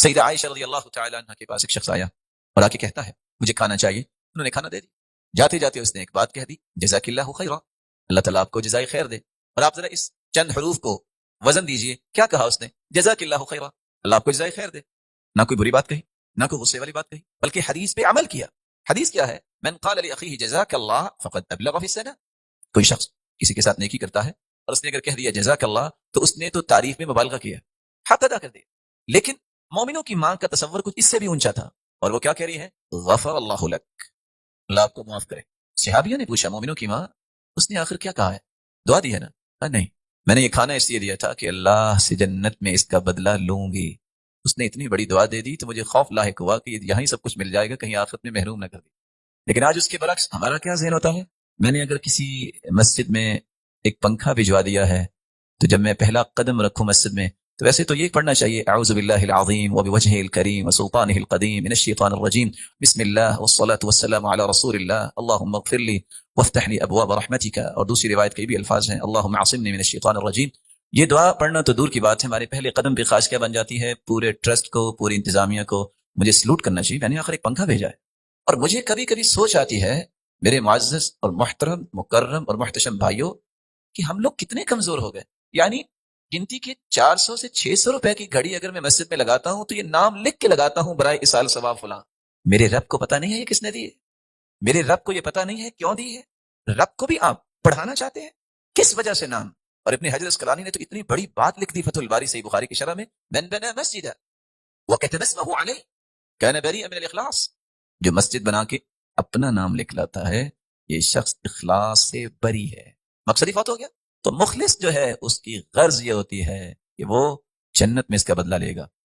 سیدہ عائشہ رضی اللہ تعالی عنہ کے پاس ایک شخص آیا اور آ کے کہتا ہے مجھے کھانا چاہیے. انہوں نے کھانا دے دی. جاتے جاتے اس نے ایک بات کہہ دی, جزاک اللہ خیرا, اللہ تعالیٰ آپ کو جزائے خیر دے. اور آپ ذرا اس چند حروف کو وزن دیجئے, کیا کہا اس نے؟ جزاک اللہ خیرا, اللہ آپ کو جزائے خیر دے. نہ کوئی بری بات کہی, نہ کوئی غصے والی بات کہی, بلکہ حدیث پہ عمل کیا. حدیث کیا ہے؟ من قال لاخیہ جزاک اللہ فقد ابلغ فی الثناء. کوئی شخص کسی کے ساتھ نیکی کرتا ہے اور اس نے اگر کہہ دیا جزاک اللہ تو اس نے تو تعریف میں مبالغہ کیا, حق ادا کر دیا. لیکن مومنوں کی ماں کا تصور کچھ اس سے بھی اونچا تھا, اور وہ کیا کہہ رہی ہے؟ غفر اللہ لک, اللہ آپ کو معاف کرے. صحابیہ نے پوچھا مومنوں کی ماں, اس نے آخر کیا کہا ہے؟ دعا دی ہے نا؟ نہیں, میں نے یہ کھانا اس لیے دیا تھا کہ اللہ سے جنت میں اس کا بدلہ لوں گی. اس نے اتنی بڑی دعا دے دی تو مجھے خوف لاحق ہوا کہ یہاں ہی سب کچھ مل جائے گا, کہیں آخرت میں محروم نہ کر دی. لیکن آج اس کے برعکس ہمارا کیا ذہن ہوتا ہے؟ میں نے اگر کسی مسجد میں ایک پنکھا بھجوا دیا ہے تو جب میں پہلا قدم رکھوں مسجد میں تو ویسے تو یہ پڑھنا چاہیے اعوذ باللہ العظیم وبوجہہ الکریم وسلطانہ القدیم من الشیطان الرجیم بسم اللہ والصلاة والسلام علی رسول اللہ اللہم اغفر لی وافتح لی ابواب رحمتک. اور دوسری روایت کے بھی الفاظ ہیں اللہم عصمنی من الشیطان الرجیم. یہ دعا پڑھنا تو دور کی بات ہے, ہمارے پہلے قدم پہ خاص کیا بن جاتی ہے؟ پورے ٹرسٹ کو, پوری انتظامیہ کو مجھے سلوٹ کرنا چاہیے, میں نے آخر ایک پنکھا بھیجا ہے. اور مجھے کبھی کبھی سوچ آتی ہے میرے معزز اور محترم مکرم اور محتشم بھائیوں کہ ہم لوگ کتنے کمزور ہو گئے. یعنی گنتی کے 400 سے 600 روپے کی گھڑی اگر میں مسجد میں لگاتا ہوں تو یہ نام لکھ کے لگاتا ہوں برائے اصال ثواب فلاں. میرے رب کو پتہ نہیں ہے یہ کس نے دی ہے, میرے رب کو یہ پتہ نہیں ہے کیوں دی ہے. رب کو بھی آپ پڑھانا چاہتے ہیں, کس وجہ سے نام؟ اور ابن حجر اسقلانی نے تو اتنی بڑی بات لکھ دی فتح الباری صحیح بخاری کی شرح میں, من بنا مسجد وكتب اسمه علیہ كان بريئا من الاخلاص. جو مسجد بنا کے اپنا نام لکھ لاتا ہے یہ شخص اخلاص سے بری ہے. مقصد ہی فوت ہو گیا. تو مخلص جو ہے اس کی غرض یہ ہوتی ہے کہ وہ جنت میں اس کا بدلہ لے گا.